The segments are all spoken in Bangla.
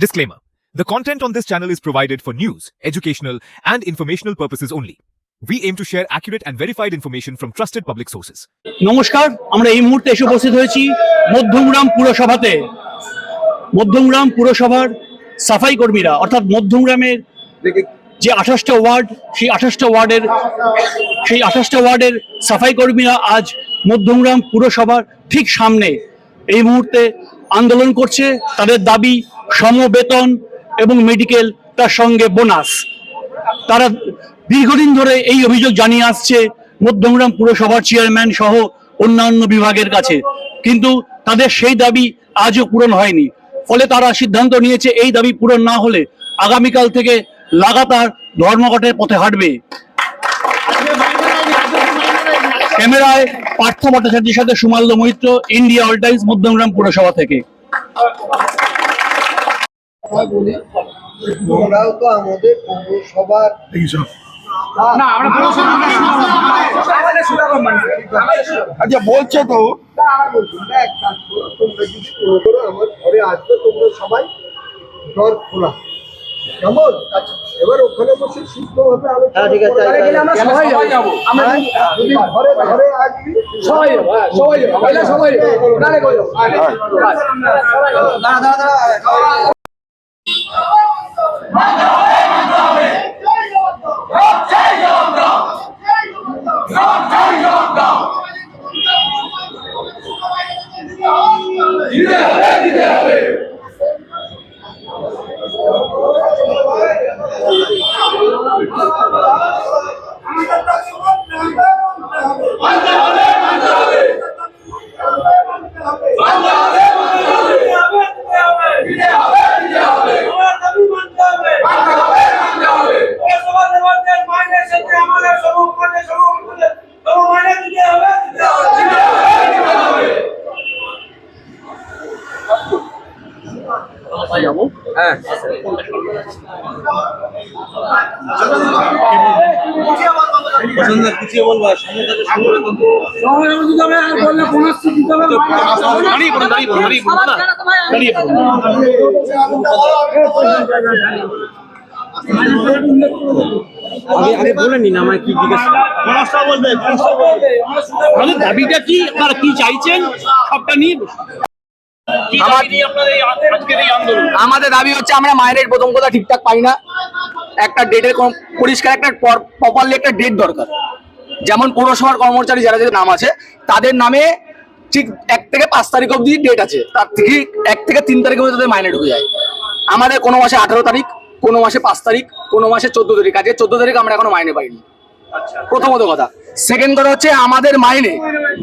Disclaimer. The content on this channel is provided for news, educational, and informational purposes only. We aim to share accurate and verified information from trusted public sources. নমস্কার, আমরা এই মুহূর্তে এসে উপস্থিত হয়েছি মধ্যমগ্রাম পুরসভাতে। মধ্যমগ্রাম পুরসভার সাফাই কর্মীরা অর্থাৎ মধ্যমগ্রামের যে 28টা ওয়ার্ড, সেই 28টা ওয়ার্ডের সাফাই কর্মীরা আজ মধ্যমগ্রাম পুরসভার ঠিক সামনে এই মুহূর্তে আন্দোলন করছে। তাদের দাবি সমবেতন এবং মেডিকেল, তার সঙ্গে বোনাস। তারা দীর্ঘদিন ধরে এই অভিযোগ জানিয়ে আসছে মধ্যমগ্রাম পুরসভার চেয়ারম্যান সহ অন্যান্য বিভাগের কাছে, কিন্তু তাদের সেই দাবি আজও পূরণ হয়নি। ফলে তারা সিদ্ধান্ত নিয়েছে এই দাবি পূরণ না হলে আগামীকাল থেকে লাগাতার ধর্মঘটের পথে হাঁটবে। ক্যামেরায় পার্থ ভট্টাচার্যের সাথে Sumalya Maitra, India all times, Madhyamgram পুরসভা থেকে। তোমরাও তো আমাদের পৌরসভার আচ্ছা বলছে তো এক কাজ করো, তোমরা যদি আমার ঘরে আসবে, তোমরা সবাই দর খোলা, কেমন? আচ্ছা, এবার ওখানে বসে সুস্থভাবে আলোচনা যদি ঘরে ঘরে আসবি দাবিটা কি, আপনারা কি চাইছেন, সবটা নিয়ে আমাদের দাবি হচ্ছে আমরা মাইনের প্রথম কথা ঠিকঠাক পাই না। একটা ডেটের পরিষ্কার একটা প্রপারলি একটা ডেট দরকার। যেমন পৌরসভার কর্মচারী যারা যাদের নাম আছে তাদের নামে ঠিক 1 থেকে 5 তারিখ অবধি ডেট আছে, তার থেকে 1 থেকে 3 তারিখের মধ্যে তাদের মাইনে ঢুকে যায়। আমাদের কোনো মাসে 18 তারিখ, কোনো মাসে 5 তারিখ, কোনো মাসে 14 তারিখ। আজকে 14 তারিখ আমরা এখনো মাইনে পাইনি, প্রথমত কথা। সেকেন্ড কথা হচ্ছে আমাদের মাইনে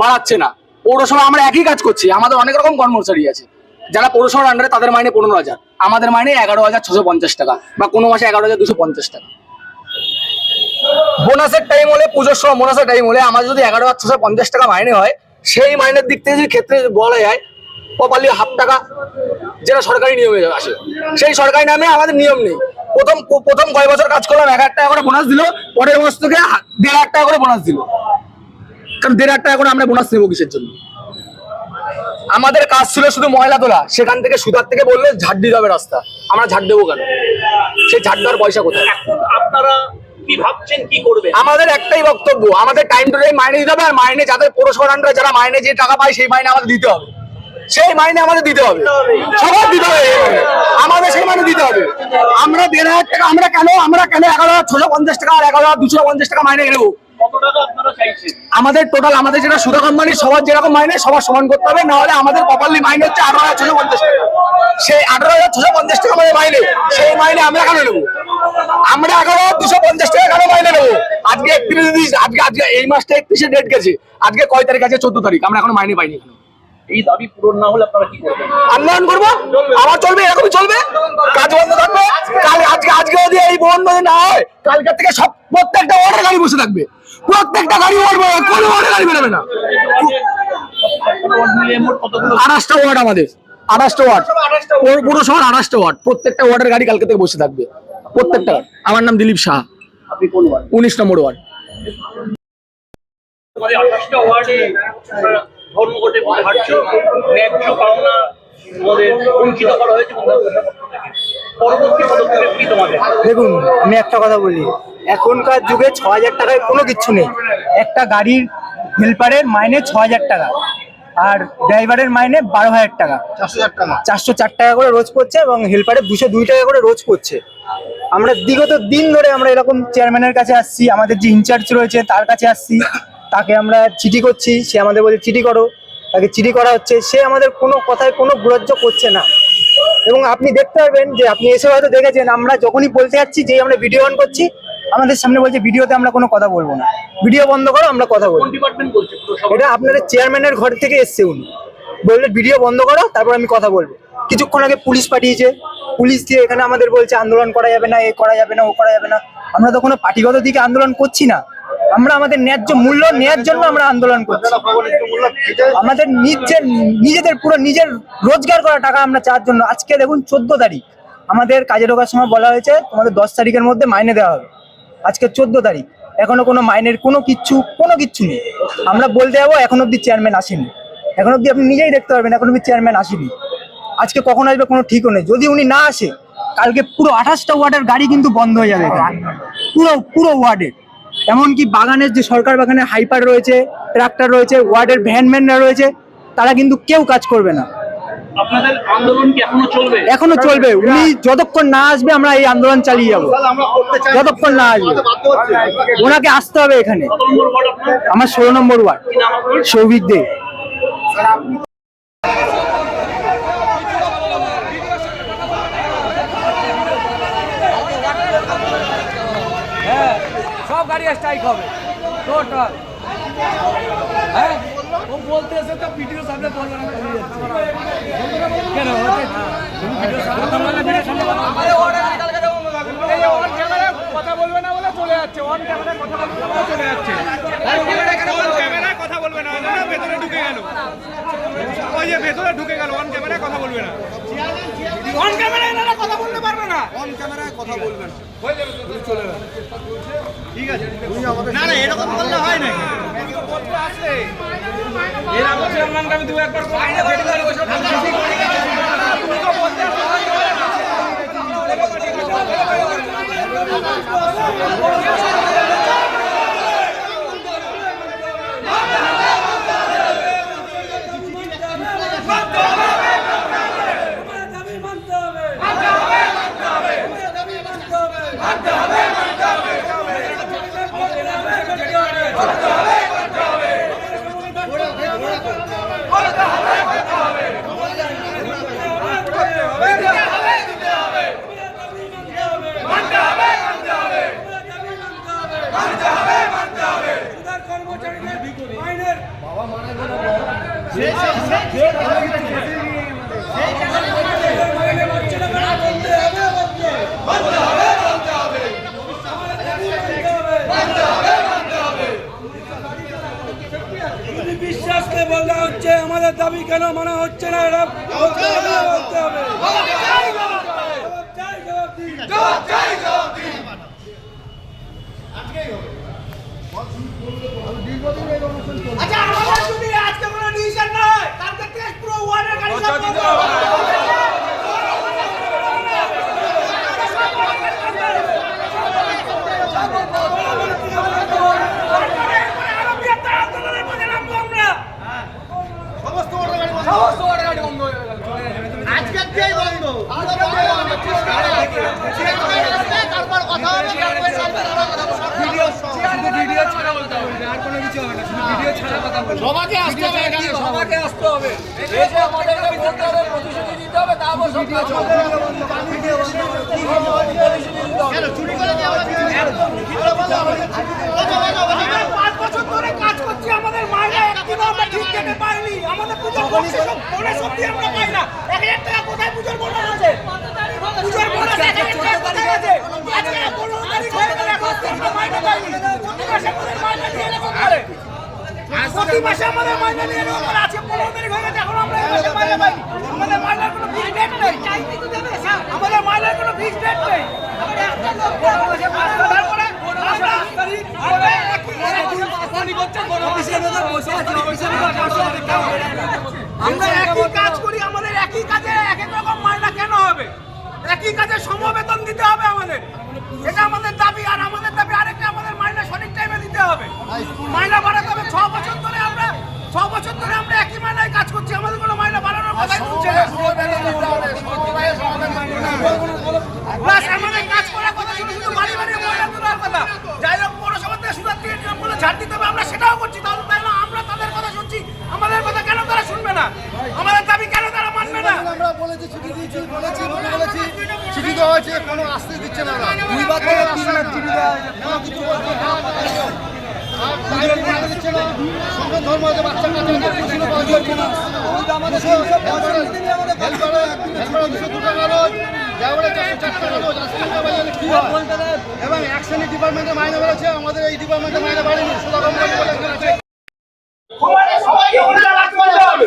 বাড়াচ্ছে না। পৌরসভা আমরা একই কাজ করছি, আমাদের অনেক রকম কর্মচারী আছে যারা পৌরসভার আন্ডারে, তাদের মাইনে 15,000, আমাদের মাইনে 11,650 টাকা, বা কোনো মাসে 11,250 টাকা। বোনাসের টাইম হলে, পুজোর সময় বোনাসের টাইম হলে আমাদের যদি 11,650 টাকা মাইনে হয়, সেই মাইনের দিক থেকে যদি ক্ষেত্রে বলা যায় প্রপারলি ½ টাকা যেটা সরকারি নিয়মে আসে, সেই সরকারি নামে আমাদের নিয়ম নেই। প্রথম কয় বছর কাজ করলাম 1,000 টাকা করে বোনাস দিল, পরের মাস থেকে 1,500 টাকা করে বোনাস দিল। কারণ 1,500 টাকা করে আমরা বোনাস নেবো কিসের জন্য? আমাদের কাজ ছিল শুধু ময়লা তোলা, সেখান থেকে সুতার থেকে বললে ঝাড় দিতে হবে রাস্তা, আমরা ঝাড় দেবো কেন? সেই ঝাড় দেওয়ার পয়সা কোথায়? আপনারা কি ভাবছেন, কি করবে? আমাদের একটাই বক্তব্য, আমাদের টাইম টু টাইম মাইনে দিতে হবে। আর মাইনে যাদের পৌরসভার আন্ডারে যারা মাইনে যে টাকা পায়, সেই মাইনে আমাদের দিতে হবে। সেই মাইনে আমাদের দিতে হবে, সবার দিতে হবে, আমাদের সেই মাইনে দিতে হবে। আমরা 1,500 টাকা, আমরা কেন 11,650 টাকা আর 11,250 টাকা মাইনে নেবো? আমাদের টোটাল, আমাদের যেটা সুধা কোম্পানি সবার যেরকম মাইনে সবার সমান করতে হবে, না হলে আমাদের প্রপারলি মাইনে হচ্ছে 18,650 টাকা। সেই 18,650 টাকা আমাদের মাইনে, সেই মাইনে আমরা কেন নেবো? আমরা 11,250 টাকা কেন মাইনে নেবো? আজকে 31, আজকে এই মাসটা 31 ডেট গেছে, আজকে কয় তারিখ আছে? 14 তারিখ, আমরা এখনো মাইনে পাইনি। এই দাবি পূরণ না হলে আপনারা কি করবেন? আন্দোলন করবো, আবার চলবে, এরকমই চলবে, কাজ বন্ধ থাকবে। আজকে যদি এই বন্ধ না হয়, কালকের থেকে সব প্রত্যেকটা ওয়ার্ডের গাড়ি বসে থাকবে, প্রত্যেকটা গাড়ি ওয়ার্ড, কোনো ওয়ার্ডের গাড়ি বেরোবে না। 28টা ওয়ার্ড আমাদের, 28টা ওয়ার্ড পুরসভার, 28টা ওয়ার্ড, প্রত্যেকটা ওয়ার্ডের গাড়ি কালকে থেকে বসে থাকবে, প্রত্যেকটা। আমার নাম দিলীপ সাহা, 19 নম্বর ওয়ার্ড। তোমাদের 28টা ওয়ার্ডে ধর্মঘটে হাঁটছো, ন্যায্য পাওনা তোমাদের বঞ্চিত করা হয়েছে। পরবর্তী পদক্ষেপ কি তোমাদের? দেখুন, আমি একটা কথা বলি, এখনকার যুগে 6,000 টাকায় কোনো কিচ্ছু নেই। একটা গাড়ির হেল্পারের মাইনে 6,000 টাকা, আর ড্রাইভারের মাইনে 12,000 টাকা, 404 টাকা করে রোজ পড়ছে, এবং হেল্পারের 202 টাকা করে রোজ পড়ছে। আমরা বিগত দিন ধরে আমরা এরকম চেয়ারম্যানের কাছে আসছি, আমাদের যে ইনচার্জ রয়েছে তার কাছে আসছি, তাকে আমরা চিঠি করছি, সে আমাদের বলে চিঠি করো, তাকে চিঠি করা হচ্ছে, সে আমাদের কোনো কথায় কোনো গ্রাহ্য করছে না। এবং আপনি দেখতে পারবেন যে আপনি এসে হয়তো দেখেছেন, আমরা যখনই বলতে যাচ্ছি যে আমরা ভিডিও অন করছি, আমাদের সামনে বলছে ভিডিওতে আমরা কোনো কথা বলবো না, ভিডিও বন্ধ করো, আমরা কথা কোন বলবো। ডিপার্টমেন্ট বলছে পুরসভা? এটা আপনাদের চেয়ারম্যানের ঘর থেকে এসছে, উনি বললে ভিডিও বন্ধ করো, তারপর আমি কথা বলবো। কিছুক্ষণ আগে পুলিশ পাঠিয়েছে, পুলিশ দিয়ে এখানে আমাদের বলছে আন্দোলন করা যাবে না, এ করা যাবে না, ও করা যাবে না। আমরা তো কোনো পার্টিগত দিকে আন্দোলন করছি না, আমরা আমাদের ন্যায্য মূল্য নেওয়ার জন্য আমরা আন্দোলন করছি। আমাদের নিজেদের পুরো নিজের রোজগার করা টাকা আমরা চাওয়ার জন্য। আজকে দেখুন 14 তারিখ, আমাদের কাজে ঢোকার সময় বলা হয়েছে তোমাদের 10 তারিখের মধ্যে মাইনে দেওয়া হবে। আজকে 14 তারিখ, এখনো কোনো মাইনের কোনো কিচ্ছু নেই। আমরা বলতে যাবো, এখন অব্দি চেয়ারম্যান আসেনি, এখন অব্দি আপনি নিজেই দেখতে পারবেন, এখন অব্দি চেয়ারম্যান আসেনি। আজকে কখন আসবে কোনো ঠিকও নেই। যদি উনি না আসে, কালকে পুরো 28টা ওয়ার্ডের গাড়ি কিন্তু বন্ধ হয়ে যাবে এখানে, পুরো ওয়ার্ডের। এমনকি বাগানের যে সরকার বাগানের হাইপার রয়েছে, ট্রাক্টর রয়েছে, ওয়ার্ডের ভ্যানম্যানরা রয়েছে, তারা কিন্তু কেউ কাজ করবে না। আপনাদের আন্দোলন কি এখনো চলবে? এখনো চলবে, উনি যতক্ষণ না আসবে আমরা এই আন্দোলন চালিয়ে যাবো, যতক্ষণ না আসবে। ওনাকে আসতে হবে এখানে। কত নম্বর ওয়ার্ড আপনার? আমার 16 নম্বর ওয়ার্ড, কি নাম আপনার? সৌভিক দে। সব গাড়ি স্ট্রাইক হবে টোটাল। হ্যাঁ, ও বলতে এসে তো ভিডিও সামনে বলবে না, চলে যাচ্ছে কেন হতে তুমি ভিডিও সামনে বলবে না, ভিডিও সামনে বলবে আরে ওটা কালকে দেবো এই অন ক্যামেরায় কথা বলবে না বলে চলে যাচ্ছে, অন ক্যামেরায় কথা বলবে না বলে চলে যাচ্ছে, অন ক্যামেরায় কথা বলবে না, ভেতরে ঢুকে গেল, ওই যে ভেতরে ঢুকে গেল, অন ক্যামেরায় কথা বলবে না, অন ক্যামেরায় না কথা বলতে পারবে না, অন ক্যামেরায় কথা বলবে না, হয়ে যাবে তো চলে যাবে। ঠিক আছে, না না এরকম করলে হয় না, বলতে আসলে এর আগে চেয়ারম্যানকে আমি 2-1 বার আইনে বেটি করে বসে তুমি তো বলতে বিশ্বাসকে বলা হচ্ছে আমাদের দাবি কেন মানা হচ্ছে না, এটা বলতে হবে, বলতে হবে। আচ্ছা, আমাদের যদি আজকে কোনো ডিসিশন না হয়, কালকে থেকে পুরো ওয়ার্ডের গাড়ি সব বন্ধ হবে। সবাইকে আসতে হবে, সবাইকে আসতে হবে, এই যে আমাদেরকে বলতে হবে, প্রতিশ্রুতি দিতে হবে, তারপর সব কাজ হবে। চুরি করে দেওয়া হবে, একদম আমরা 5 বছর ধরে কাজ করছি, আমাদের মাইনে একদিনও আমরা ঠিক থেকে পাইনি, আমাদের পুজোর বোনাস অব্দি আমরা পাই না। 1000 টাকা কোথায় পুজোর বোনাস আছে? পুজোর বোনাস 1000 টাকা কোথায় আছে? আজকে 15 তারিখ হয়ে গেল, এখন থেকে মাইনে পাইনি। প্রতি মাসে আমাদের মাইনে দিয়ে এরকম করে, প্রতি মাসে আমাদের মাইনে দিয়ে এরকম করে, আজকে 15 তারিখ হয়ে গেছে, এখন আমরা এই মাসে মাইনে পাইনি। আমাদের মাইনের কোনো ফিক্স ডেট নেই, আমাদের মাইনের কোনো ফিক্স ডেট নেই। আমরা একটা লোক মাসে 5 টাকা করে আমরা তারিখ আমরা আমরা একই কাজ করি, আমাদের একই কাজে এক এক রকম মাইনা কেন হবে? একই কাজে সমবেতন দিতে হবে আমাদের, এটা আমাদের দাবি। আর আমাদের দাবি আরেকটা, আমাদের মাইনা সঠিক টাইমে দিতে হবে, মাইনা বাড়াতে হবে। 6 বছর ধরে আমরা একই মাইনায় কাজ করছি, আমাদের কোনো মাইনা বাড়ানোর কথাই শুনছে না। প্লাস আমাদের কাজ করার কথা শুধু বাড়ি বাড়ি ময়লা তোলার কথা। যাই হোক, পৌরসভা থেকে সুদার দিয়ে নিয়মগুলো ছাড় দিতে হবে, আমরা সেটাও করছি। তাহলে তাই না, আমরা তাদের কথা শুনছি, আমাদের কথা কেন তারা শুনবে না? আমাদের দাবি কেন তারা মানবে না? আমরা বলেছি, চিঠি দিয়েছি, বলেছি, চিঠি দেওয়া হয়েছে, কোনো আসতে দিচ্ছে না। দুইবার থেকে 3 চিঠি দেওয়া হয়েছে, কোনো কিছু বলছে না। সংখ্যা ধর্ম আছে, বাচ্চা কাছে ছিল, পাওয়া না। আমাদের 202 টাকা রোজ, দেওয়ালে 404 টাকা রোজ। কি হয়? এবং এক শ্রেণীর ডিপার্টমেন্টে মাইনে বেড়েছে, আমাদের এই ডিপার্টমেন্টে মাইনে বাড়েনি। সুদা কোম্পানি বলে একজন আছে। সবাইকে উল্টা রাজ করতে হবে।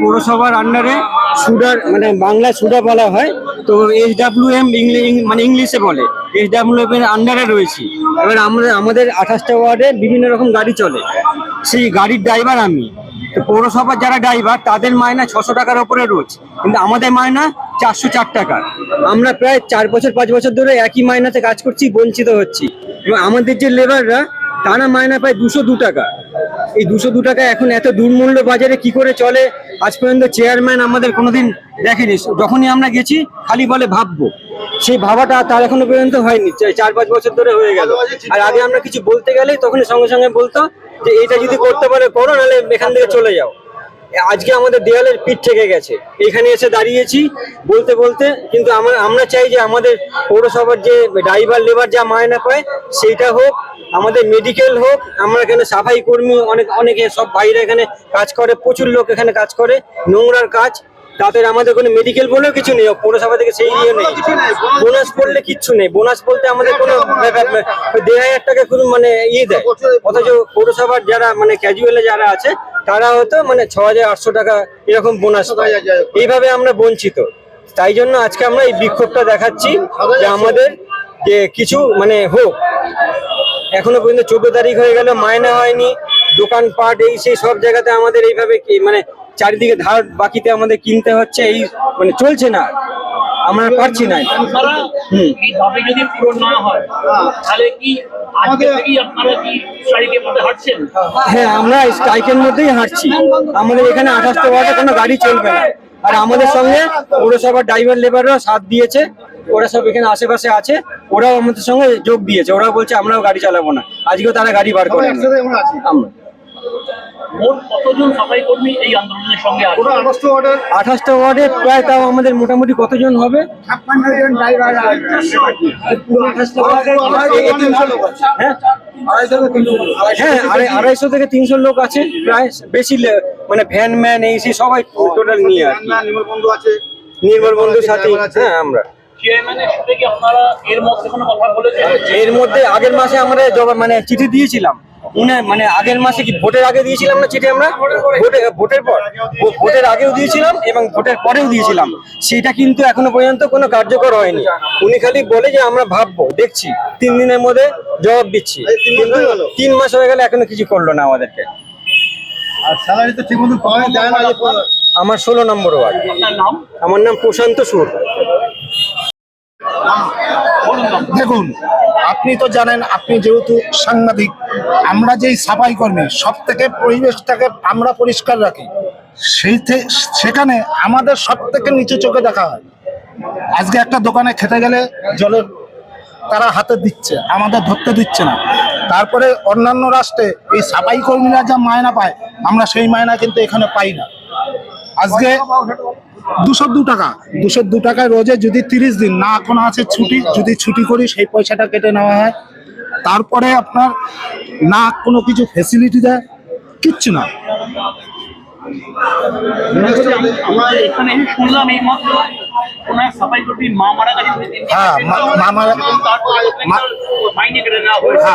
পৌরসভার আন্ডারে সুডার মানে বাংলায় সুডা বলা হয়, তো SWM মানে ইংলিশে বলে, SWM এর আন্ডারে রয়েছি। এবার আমাদের 28টা ওয়ার্ডে বিভিন্ন রকম গাড়ি চলে, সেই গাড়ির ড্রাইভার আমি। তো পৌরসভার যারা ড্রাইভার তাদের মায়না 600 টাকার ওপরে রোজ, কিন্তু আমাদের মায়না 404 টাকা। আমরা প্রায় 4 বছর 5 বছর ধরে একই মায়নাতে কাজ করছি, বঞ্চিত হচ্ছি। এবং আমাদের যে লেবাররা টানা মায়না পায় 202 টাকা। এই 202 টাকা এখন এত দুর্মূল্য বাজারে কি করে চলে আজ পর্যন্ত চেয়ারম্যান আমাদের কোনোদিন দেখেনি। যখনই আমরা গেছি খালি বলে ভাববো, সেই ভাবাটা তার এখনো পর্যন্ত হয়নি। 4-5 বছর ধরে হয়ে গেল। আর আগে আমরা কিছু বলতে গেলেই তখন সঙ্গে সঙ্গে বলতো যে এটা যদি করতে পারে করো, নাহলে এখান থেকে চলে যাও। আজকে আমাদের দেয়ালের পিঠ থেকে গেছে, এখানে এসে দাঁড়িয়েছি বলতে বলতে। কিন্তু আমরা চাই যে আমাদের পৌরসভার যে ড্রাইভার লেবার যা মায়না পায় সেইটা হোক, আমাদের মেডিকেল হোক। আমরা এখানে সাফাই কর্মী অনেকে সব ভাইরা এখানে কাজ করে, প্রচুর লোক এখানে কাজ করে নোংরার কাজ। তাদের আমাদের কোনো মেডিকেল বলেও কিছু নেই, পৌরসভা থেকে সেই ইয়ে নেই। বোনাস পড়লে কিচ্ছু নেই, বোনাস বলতে আমাদের কোনো 1,500 টাকা কোনো মানে ইয়ে দেয়, অথচ পৌরসভার যারা মানে ক্যাজুয়ালে যারা আছে তারা হয়তো মানে 6,800 টাকা এরকম বোনাস পায়। এইভাবে আমরা বঞ্চিত। তাই জন্য আজকে আমরা এই বিক্ষোভটা দেখাচ্ছি যে আমাদের যে কিছু মানে হোক। এখনো পর্যন্ত 14 তারিখ হয়ে গেল, মায়না হয়নি। দোকানপাট এই সেই সব জায়গাতে আমাদের এইভাবে মানে চারিদিকে ধার বাকিতে আমাদের কিনতে হচ্ছে, এই মানে চলছে না, আমরা পারছি না। এই দাবি যদি পূরণ না হয় তাহলে কি আজকে থেকেই আপনারা কি স্ট্রাইকের মধ্যে হাঁটছেন? হ্যাঁ, আমরা স্ট্রাইকের মধ্যেই হাঁটছি। আমাদের এখানে 28 ওয়ার্ডে কোনো গাড়ি চলবে না। আর আমাদের সঙ্গে পৌরসভার ড্রাইভার লেবাররাও সাথ দিয়েছে, ওরা সব এখানে আশেপাশে আছে, ওরাও আমাদের সঙ্গে যোগ দিয়েছে। ওরাও বলছে আমরাও গাড়ি চালাবো না, আজকেও তারা গাড়ি বার করে আমরা। মোট কতজন সাফাই কর্মী এই আন্দোলনের সঙ্গে আছে? 28টা ওয়ার্ডে প্রায় তাও আমাদের মোটামুটি কতজন হবে? 56 জন ড্রাইভার পুরো 28টা ওয়ার্ডে 300 লোক আছে। হ্যাঁ, 250 থেকে 300 লোক আছে প্রায়। বেশি মানে ভ্যান ম্যান এই সেই সবাই টোটাল নিয়ে আর নির্মল বন্ধুর সাথে। হ্যাঁ, আমরা চেয়ারম্যানের সাথে কি আপনারা এর মধ্যে কোনো কথা বলেছেন? এর মধ্যে আগের মাসে আমরা মানে চিঠি দিয়েছিলাম। মানে আগের মাসে কি ভোটের আগে দিয়েছিলাম না চিঠি? আমরা ভোটের পর, ভোটের আগেও দিয়েছিলাম এবং ভোটের পরেও দিয়েছিলাম। সেটা কিন্তু এখনো পর্যন্ত কোনো কার্যকর হয়নি। উনি খালি বলে যে আমরা ভাববো, দেখছি, 3 দিনের মধ্যে জবাব দিচ্ছি। 3 মাস হয়ে গেল, এখনো কিছু করলো না আমাদেরকে। আর স্যালারি তো ঠিকমতো পাওয়া যায় না। আমার 16 নম্বর ওয়ার্ড। আপনার নাম? আমার নাম প্রশান্ত সুর। দেখুন, আপনি তো জানেন, আপনি যেহেতু সাংবাদিক, আমরা যেই সাফাই কর্মী সব থেকে পরিবেশটাকে আমরা পরিষ্কার রাখি, সেখানে আমাদের সব থেকে নিচু চোখে দেখা হয়। আজকে একটা দোকানে খেতে গেলে জলের তারা হাতে দিচ্ছে, আমাদের ধরতে দিচ্ছে না। তারপরে অন্যান্য রাষ্ট্রে এই সাফাই কর্মীরা যা মায়না পায়, আমরা সেই মায়না কিন্তু এখানে পাই না। আজকে 202 টাকা, 202 টাকায় রোজে যদি 30 দিন না কোনো আছে ছুটি, যদি ছুটি করি সেই পয়সাটা কেটে নেওয়া হয়। তারপরে আপনার না কোনো কিছু ফেসিলিটি দেয়, কিচ্ছু না। আমরা এখানে শুনলাম এই মাত্র কোন এক সাফাই কর্মী মা মারা গেছে। হ্যাঁ, মাইনে কেটে নেওয়া হয়েছে।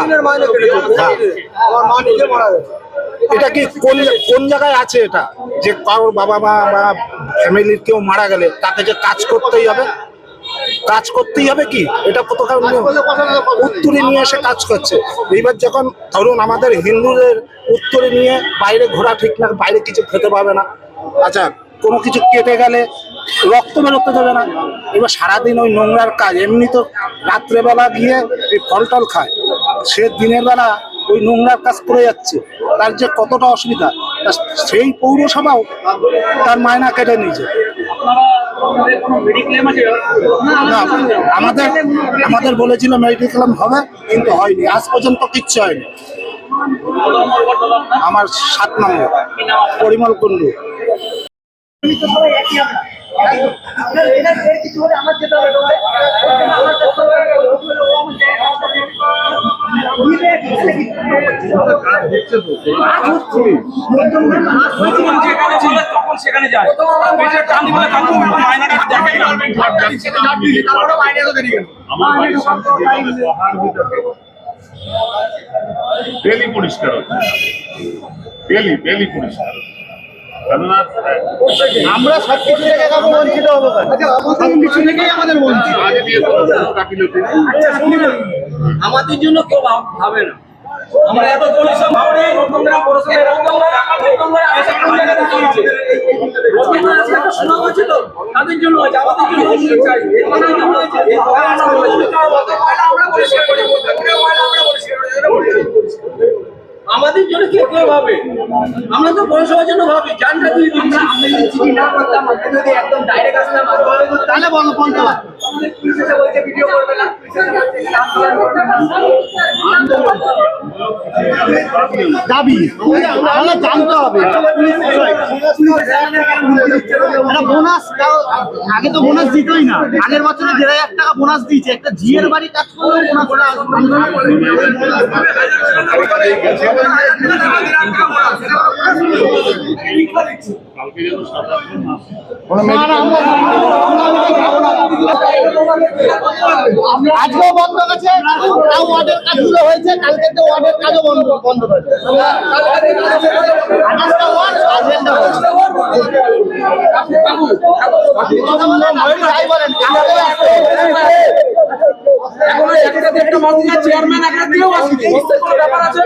এটা কি কোন জায়গায় আছে এটা যে কারোর বাবা বা ফ্যামিলির কেউ মারা গেলে তাকে যে কাজ করতেই হবে? কাজ করতেই হবে কি? এটা কোথাও উত্তরে নিয়ে এসে কাজ করছে। এইবার যখন ধরুন আমাদের হিন্দুদের উত্তরে নিয়ে বাইরে ঘোরা ঠিক না, বাইরে কিছু খেতে পাবে না। আচ্ছা, কোনো কিছু কেটে গেলে রক্ত বেরোতে দেবে না। এবার সারাদিন ওই নোংরার কাজ, এমনি তো রাত্রেবেলা গিয়ে এই ফল টল খায়, সে দিনের বেলা ওই নোংরার কাজ করে যাচ্ছে, তার যে কতটা অসুবিধা। সেই পৌরসভাও তার মায়না কেটে নিয়েছে। না, আমাদের বলেছিল মেডিকেল হবে, কিন্তু হয়নি, আজ পর্যন্ত কিচ্ছু হয়নি। আমার 7 নম্বর, পরিমল কুন্ডু। কিছু হলে আমার যেতে হবে। তখন সেখানে যায় ডেলি পরিষ্কার হচ্ছে, ডেলি পরিষ্কার। আমরা সবকিছু থেকে বঞ্চিত হবো। কিছু থেকেই আমাদের বঞ্চিত। আমাদের জন্য কেউ ভাবে না। আমরা এত পরিশ্রম ভাবনি, নতুনরা পড়াশোনা শোনা হয়েছিল তাদের জন্য, আমাদের জন্য চাই। আমরা পরিষ্কার করি, আমরা পরিষ্কার করি। আমাদের জন্য কে কে ভাবে? আমরা তো পৌরসভার জন্য ভাবি, জানটা দিয়ে দিচ্ছি। আমরা যদি চিঠি না করতাম, আমরা যদি একদম ডাইরেক্ট আসতাম, তাহলে বন্ধ বন্ধ আমাদের পুলিশ এসে বলছে ভিডিও করবে না, পুলিশ এসে বলছে কি আন্দোলন করবে না। দাবি আমরা জানতে হবে বোনাস, আগে তো বোনাস দিতই না, আগের বছরে 1,500 টাকা বোনাস দিয়েছে, একটা জিএর বাড়ি কাজ করলেও বোনাস আজকেও বন্ধ আছে, ওয়ার্ডের কাজগুলো হয়েছে, কালকে তো ওয়ার্ডের কাজও বন্ধ হয়েছে। চেয়ারম্যান একটা দিয়েও আসেনি, ব্যাপার আছে।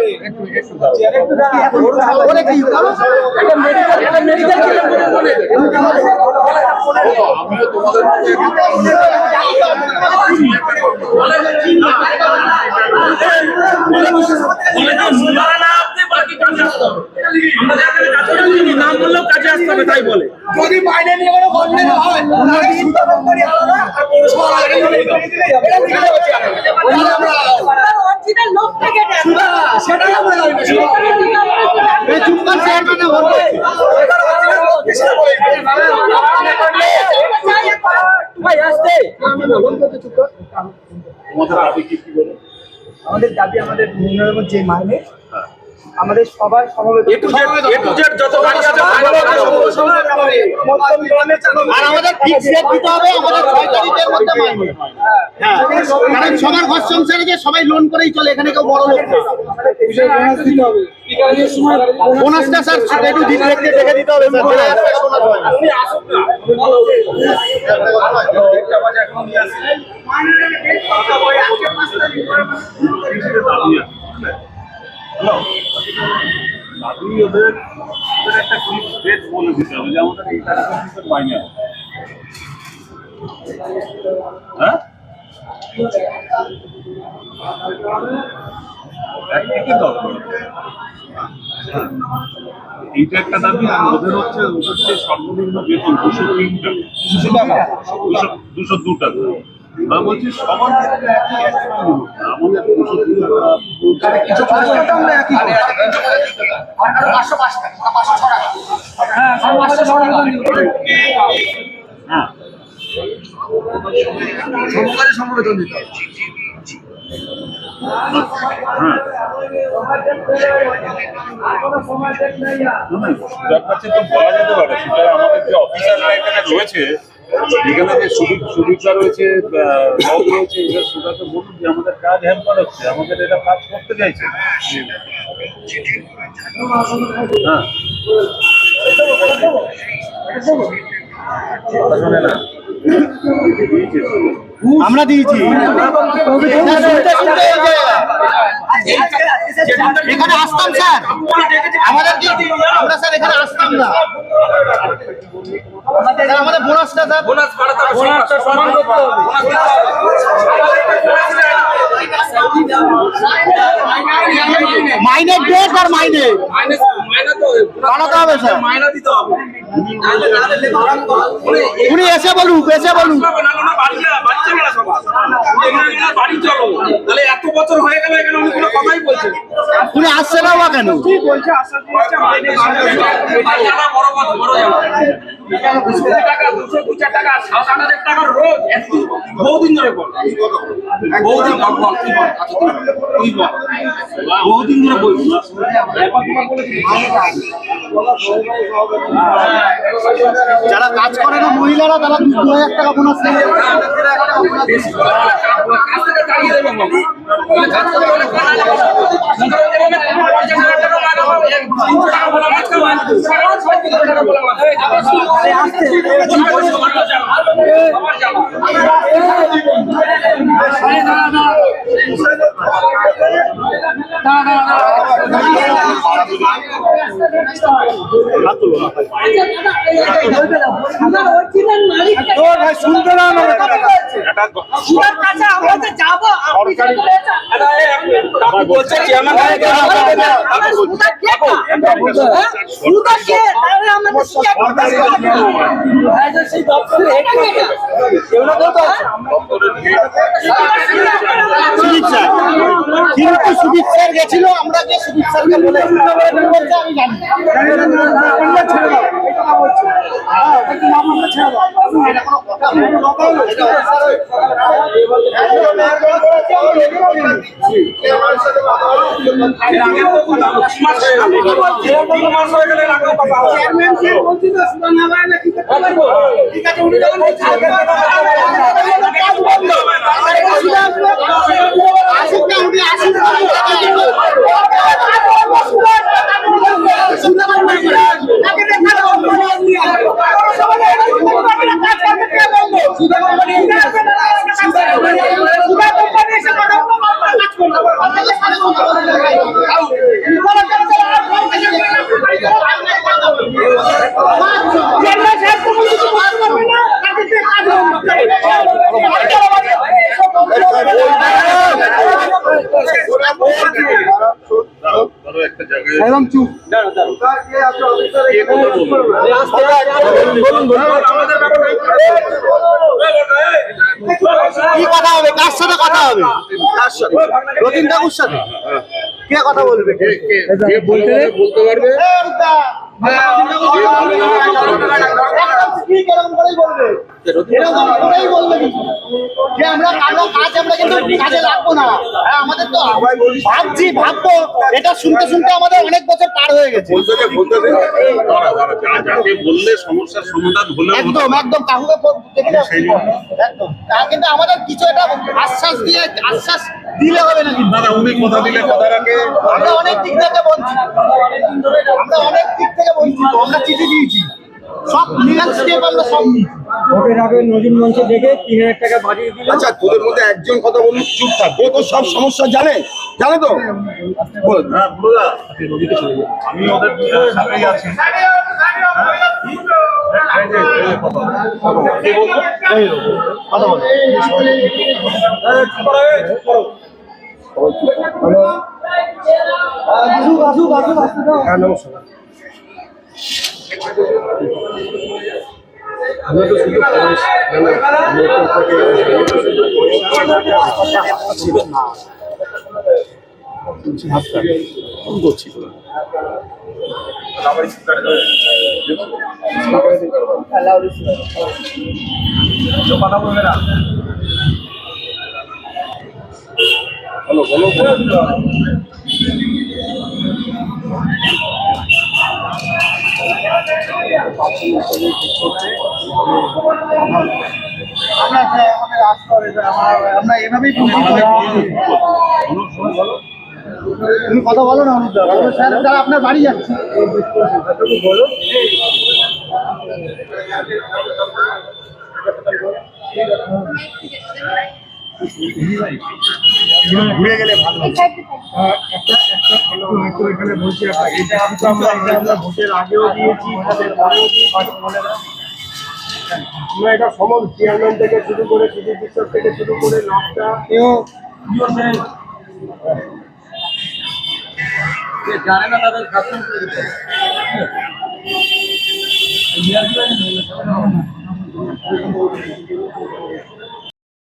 নাম বললেও কাজে আসতে হবে, তাই বলে। যদি মাইনে নিয়ে কোনো বন্ধ না হয় তাহলে শুধু কোম্পানি আলাদা আর পৌরসভা আলাদা করে দিতে হবে। এটা লিখে দেওয়া হচ্ছে আমরা অরিজিনাল লোক থেকে দেন, সেটাই আমরা জানি না। এই চুপকার চেয়ারম্যানে ভোট ভাই আসতে আমাদের দাবি, আমাদের ন্যূনতম যে মাইনে আমাদের সবার সমবেত যত গাড়ি আছে আর আমাদের ফিক্স রেট দিতে হবে, আমাদের 6 তারিখের মধ্যে মাইনে। হ্যাঁ, কারণ সবার ঘর সংসারে যে সবাই লোন করেই চলে, এখানে কেউ বড় লোক না। বোনাসটা স্যার একটু দেখতে দেখে দিতে হবে স্যার, 1,000 টাকা বোনাস হয় না। ওদের একটা ফিক্স রেট বলে দিতে হবে যে আমাদের এই তারিখের ভিতর মাইনে হবে। হ্যাঁ, একদিকে দরকার, এইটা একটা দাবি। আর ওদের হচ্ছে যে সর্বনিম্ন বেতন 203 টাকা, 202 টাকা। আমরা বলছি সবার ক্ষেত্রে একই আমাদের 202 টাকা কিছু পরিষ্কারটা আমরা একই করি। হ্যাঁ, সমকাজে সমবেতন দিতে হবে। যার কাছে তো বলা যেতে পারে, সেটা আমাদের যে অফিসাররা এখানে রয়েছে, এখানে যে সুবিধা রয়েছে, লগ রয়েছে, এদের সুবিধাকে বলুন যে আমাদের কাজ হ্যাম্পার হচ্ছে, আমাদের এটা কাজ করতে চাইছে। হ্যাঁ, আমরা দিয়েছি এখানে আসতাম স্যার, আমাদের আমরা স্যার এখানে আসতাম না, আমাদের বোনাসটা স্যার বোনাসটা সমান করতে হবে। মাইনে ডেট আর মাইনে বাড়াতে হবে স্যার। মাইনা দিতে হবে। উনি এসে বলুক, এসে বলুক। বাড়ি চলো, তাহলে এত বছর হয়ে গেল এখানে উনি কোনো কথাই বলছেন। উনি আসছে না বা কেন? বড় কথা, বড় টাকা 200-2,000 টাকা 7,000 টাকা রোজ, বহুদিন ধরে বল, বহুদিন বহুদিন ধরে বলছি। যারা কাজ করে না মহিলারা, তারা 2,000 টাকা বোনাস নেয়। কাজ থেকে তাড়িয়ে দেবে বাবু। কাজ করতে হলে শুনতে না বলতে যাবো আপনি সরকারি- চলে যান। বলছে চেয়ারম্যান সুদা কে কা? সুদা কে? তাহলে আমাদের সেই দপ্তরে হেড করছে এগুলো তো আছে সুদীপ স্যার, কিন্তু সুদীপ স্যার গেছিল, আমরা যে সুদীপ স্যারকে বলে বলছে আমি জানি একটা জায়গায় একদম চুপ কে আছে অফিসার কি কথা হবে, কার সাথে কথা হবে, কার সাথে? রতিন ঠাকুর সাথে কে কথা বলবে? বলতে পারবে এরকম করেই বলবে, এরকম করেই বলবে কিন্তু যে আমরা কাজ আমরা কিন্তু কাজে লাগবো না। হ্যাঁ, আমাদের তো ভাববো, এটা শুনতে শুনতে আমাদের অনেক বছর পার হয়ে গেছে। যাকে বললে সমস্যার সমাধান হলে একদম একদম কাকুকে দেখে একদম, কিন্তু আমাদের কিছু একটা আশ্বাস দিলে হবে না কিন্তু। না উনি কথা দিলে কথা রাখে। আমরা অনেক দিক থেকে বঞ্চিত, আমরা চিঠি দিয়েছি, সব লিগাল স্টেপ আমরা সব নিয়েছি। ভোটের আগে নজরুল মঞ্চে দেখে 3000 টাকা বাড়িয়ে দিল। আচ্ছা, তোদের মধ্যে একজন কথা বলুন, চুপ থাক, ও তো সব সমস্যা জানে তো বল। হ্যাঁ বুড়া আমি ওদের সাথেই আছি। কথা বল। হ্যাঁ, নমস্কার। আমরা তো শুধু কথা বলবে না। আমরা এভাবেই তুমি কথা বলো না অনুপ দা, স্যার তারা আপনার বাড়ি যাচ্ছে বলো। ঘুরে গেলে ভালো এখানে বলছি আমরা ভোটের আগেও দিয়েছি, ভোটের পরেও দিয়েছি। আমরা এটা সমস্ত চেয়ারম্যান থেকে শুরু করে সুদীপ বিশ্বাস থেকে শুরু করে নকটা জানে না তাদের খাতুন করে দিতে